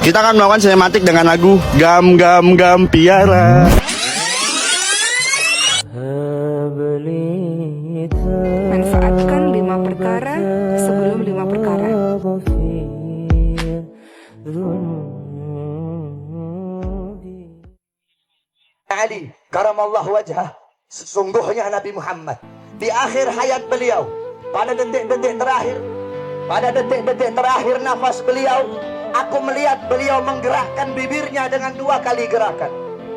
Kita akan melakukan sinematik dengan lagu Gam Gam Gam Piara. Manfaatkan 5 perkara sebelum 5 perkara. Ali karamallahu wajhah, sesungguhnya Nabi Muhammad di akhir hayat beliau, pada detik-detik terakhir nafas beliau, aku melihat beliau menggerakkan bibirnya dengan 2 kali gerakan.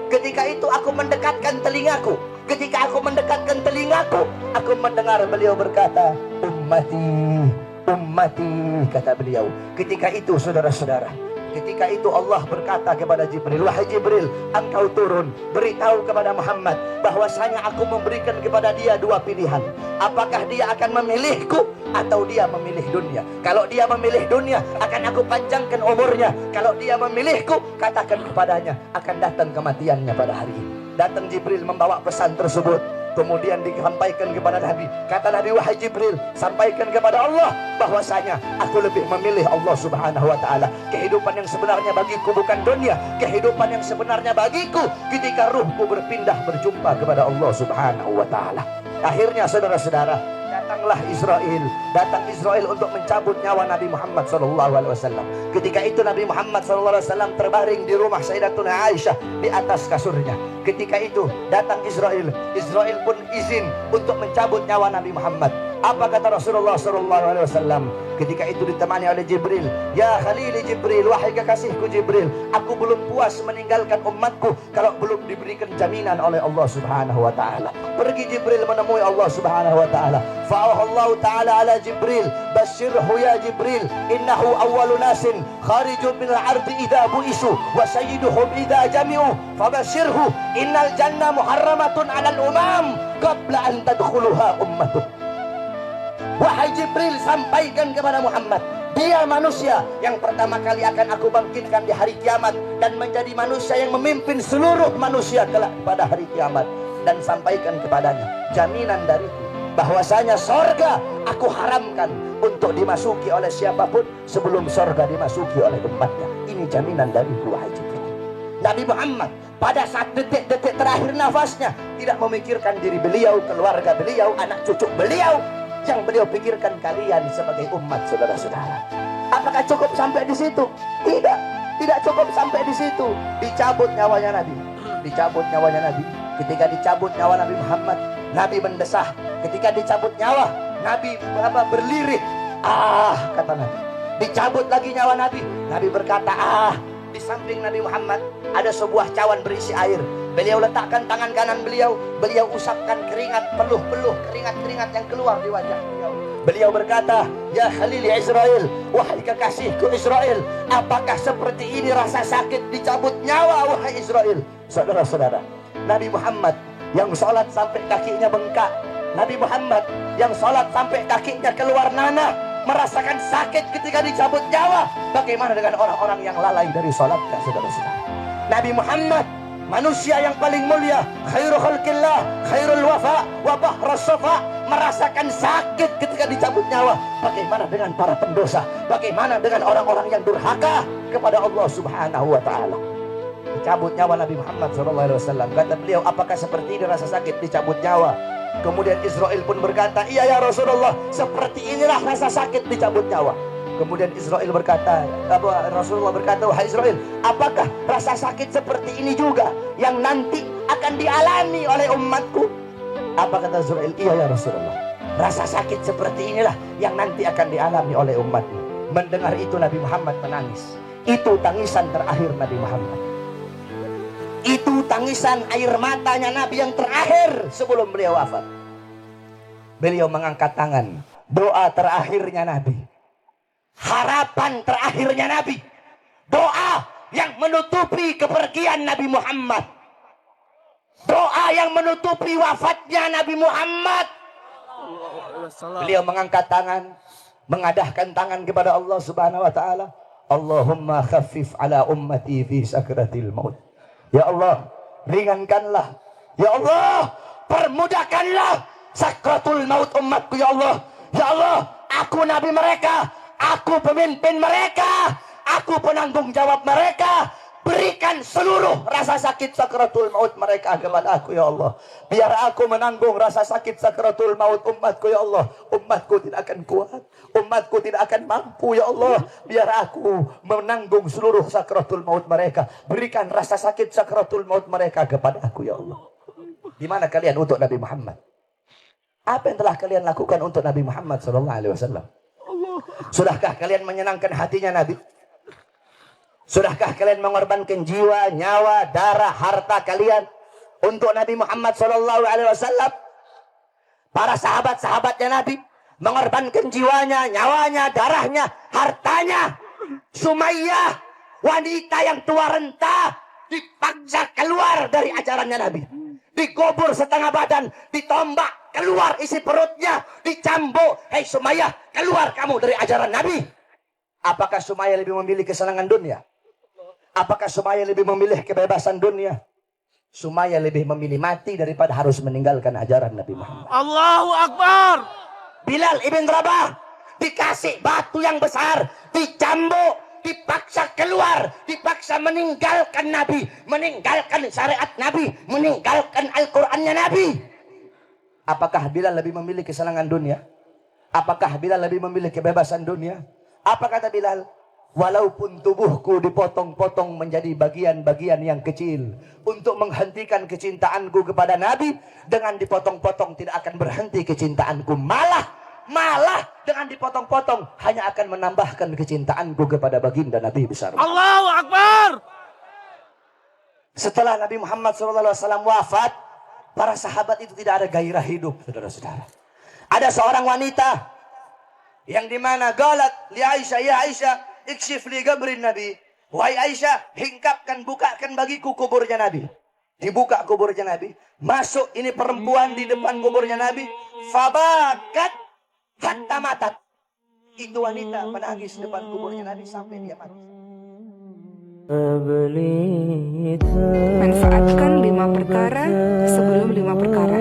Ketika itu aku mendekatkan telingaku. Ketika aku mendekatkan telingaku, aku mendengar beliau berkata, ummati, ummati, kata beliau. Ketika itu saudara-saudara, ketika itu Allah berkata kepada Jibril, wahai Jibril, engkau turun, beritahu kepada Muhammad bahwasanya aku memberikan kepada dia 2 pilihan. Apakah dia akan memilihku atau dia memilih dunia? Kalau dia memilih dunia, akan aku panjangkan umurnya. Kalau dia memilihku, katakan kepadanya akan datang kematiannya pada hari ini. Datang Jibril membawa pesan tersebut. Kemudian disampaikan kepada Nabi. Kata Nabi, wahai Jibril, sampaikan kepada Allah bahwasanya aku lebih memilih Allah subhanahu wa ta'ala. Kehidupan yang sebenarnya bagiku bukan dunia. Kehidupan yang sebenarnya bagiku ketika ruhku berpindah berjumpa kepada Allah subhanahu wa ta'ala. Akhirnya saudara-saudara, datanglah Israel. Datang Israel untuk mencabut nyawa Nabi Muhammad SAW. Ketika itu Nabi Muhammad SAW terbaring di rumah Sayyidatuna Aisyah di atas kasurnya. Ketika itu datang Israel. Israel pun izin untuk mencabut nyawa Nabi Muhammad. Apa kata Rasulullah SAW? Ketika itu ditemani oleh Jibril. Ya Khalili Jibril, wahai kekasihku Jibril, aku belum puas meninggalkan umatku kalau belum diberikan jaminan oleh Allah subhanahu wa ta'ala. Pergi Jibril menemui Allah subhanahu wa ta'ala. Fa'ahallahu ta'ala ala Jibril, basyirhu ya Jibril, innahu awwalu nasin kharijun minal ardi idha bu'isu wa sayyiduhum idha jami'u fabasyirhu innal jannah muharramatun alal umam qabla an tadkhuluha ummatuh. Wahai Jibril, sampaikan kepada Muhammad, dia manusia yang pertama kali akan aku bangkitkan di hari kiamat dan menjadi manusia yang memimpin seluruh manusia kelak pada hari kiamat. Dan sampaikan kepadanya jaminan dariku bahwasanya sorga aku haramkan untuk dimasuki oleh siapapun sebelum sorga dimasuki oleh umatnya. Ini jaminan dariku, wahai Jibril. Nabi Muhammad pada saat detik-detik terakhir nafasnya tidak memikirkan diri beliau, keluarga beliau, anak cucu beliau. Yang beliau pikirkan kalian sebagai umat, saudara-saudara. Apakah cukup sampai di situ? Tidak, tidak cukup sampai di situ. Dicabut nyawanya Nabi. Dicabut nyawanya Nabi. Ketika dicabut nyawa Nabi Muhammad, Nabi mendesah. Ketika dicabut nyawa, Nabi berlirih. Ah, kata Nabi. Dicabut lagi nyawa Nabi. Nabi berkata, ah. Di samping Nabi Muhammad ada sebuah cawan berisi air. Beliau letakkan tangan kanan beliau. Beliau usapkan keringat, peluh-peluh keringat-keringat yang keluar di wajah beliau. Beliau berkata, ya Khalil Israel, wahai kekasihku Israel, apakah seperti ini rasa sakit dicabut nyawa, wahai Israel? Saudara-saudara, Nabi Muhammad yang sholat sampai kakinya bengkak, Nabi Muhammad yang sholat sampai kakinya keluar nanah, merasakan sakit ketika dicabut nyawa. Bagaimana dengan orang-orang yang lalai dari sholatnya, saudara-saudara? Nabi Muhammad, manusia yang paling mulia, khairul khalqillah, khairul wafa, wa bahrus safa, merasakan sakit ketika dicabut nyawa. Bagaimana dengan para pendosa? Bagaimana dengan orang-orang yang durhaka kepada Allah subhanahu wa ta'ala? Dicabut nyawa Nabi Muhammad SAW. Kata beliau, apakah seperti ini rasa sakit dicabut nyawa? Kemudian Israel pun berkata, iya ya Rasulullah, seperti inilah rasa sakit dicabut nyawa. Kemudian Israel berkata, Rasulullah berkata, wahai Israel, apakah rasa sakit seperti ini juga yang nanti akan dialami oleh umatku? Apa kata Israel? Iya ya Rasulullah, rasa sakit seperti inilah yang nanti akan dialami oleh umatmu. Mendengar itu Nabi Muhammad menangis. Itu tangisan terakhir Nabi Muhammad. Itu tangisan air matanya Nabi yang terakhir sebelum beliau wafat. Beliau mengangkat tangan. Doa terakhirnya Nabi, harapan terakhirnya Nabi, doa yang menutupi kepergian Nabi Muhammad, doa yang menutupi wafatnya Nabi Muhammad. Beliau mengangkat tangan, mengadahkan tangan kepada Allah subhanahu wa ta'ala. Allahumma khaffif ala ummati fi sakratil maut. Ya Allah, ringankanlah. Ya Allah, permudahkanlah sakratul maut umatku. Ya Allah, ya Allah, aku nabi mereka, aku pemimpin mereka, Aku penanggung jawab mereka. Berikan seluruh rasa sakit sakratul maut mereka kepada aku ya Allah. Biar aku menanggung rasa sakit sakratul maut umatku ya Allah. Umatku tidak akan kuat, umatku tidak akan mampu ya Allah. Biar aku menanggung seluruh sakratul maut mereka. Berikan rasa sakit sakratul maut mereka kepada aku ya Allah. Di mana kalian untuk Nabi Muhammad? Apa yang telah kalian lakukan untuk Nabi Muhammad SAW? Sudahkah kalian menyenangkan hatinya Nabi? Sudahkah kalian mengorbankan jiwa, nyawa, darah, harta kalian untuk Nabi Muhammad SAW? Para sahabat-sahabatnya Nabi mengorbankan jiwanya, nyawanya, darahnya, hartanya. Sumayyah, wanita yang tua renta, dipaksa keluar dari ajarannya Nabi. Dikubur setengah badan, ditombak, keluar isi perutnya, dicambuk. Hei Sumayyah, keluar kamu dari ajaran Nabi. Apakah Sumayyah lebih memilih kesenangan dunia? Apakah Sumayyah lebih memilih kebebasan dunia? Sumayyah lebih memilih mati daripada harus meninggalkan ajaran Nabi Muhammad. Allahu Akbar. Bilal ibn Rabah dikasih batu yang besar, dicambuk, dipaksa keluar, dipaksa meninggalkan Nabi, meninggalkan syariat Nabi, meninggalkan Al-Qur'annya Nabi. Apakah Bilal lebih memilih kesenangan dunia? Apakah Bilal lebih memilih kebebasan dunia? Apa kata Bilal? Walaupun tubuhku dipotong-potong menjadi bagian-bagian yang kecil untuk menghentikan kecintaanku kepada Nabi, dengan dipotong-potong tidak akan berhenti kecintaanku, malah dengan dipotong-potong hanya akan menambahkan kecintaanku kepada baginda Nabi besar. Allahu Akbar. Setelah Nabi Muhammad SAW wafat, para sahabat itu tidak ada gairah hidup, saudara-saudara. Ada seorang wanita yang dimana galat li Aisyah, ya Aisyah, ikshif li qabrin Nabi. Wahai Aisyah, hingkapkan, bukakan bagiku kuburnya Nabi. Dibuka kuburnya Nabi. Masuk ini perempuan di depan kuburnya Nabi. Fabakat hatta matat. Itu wanita menangis depan kuburnya Nabi sampai dia mati. Manfaatkan 5 perkara sebelum 5 perkara.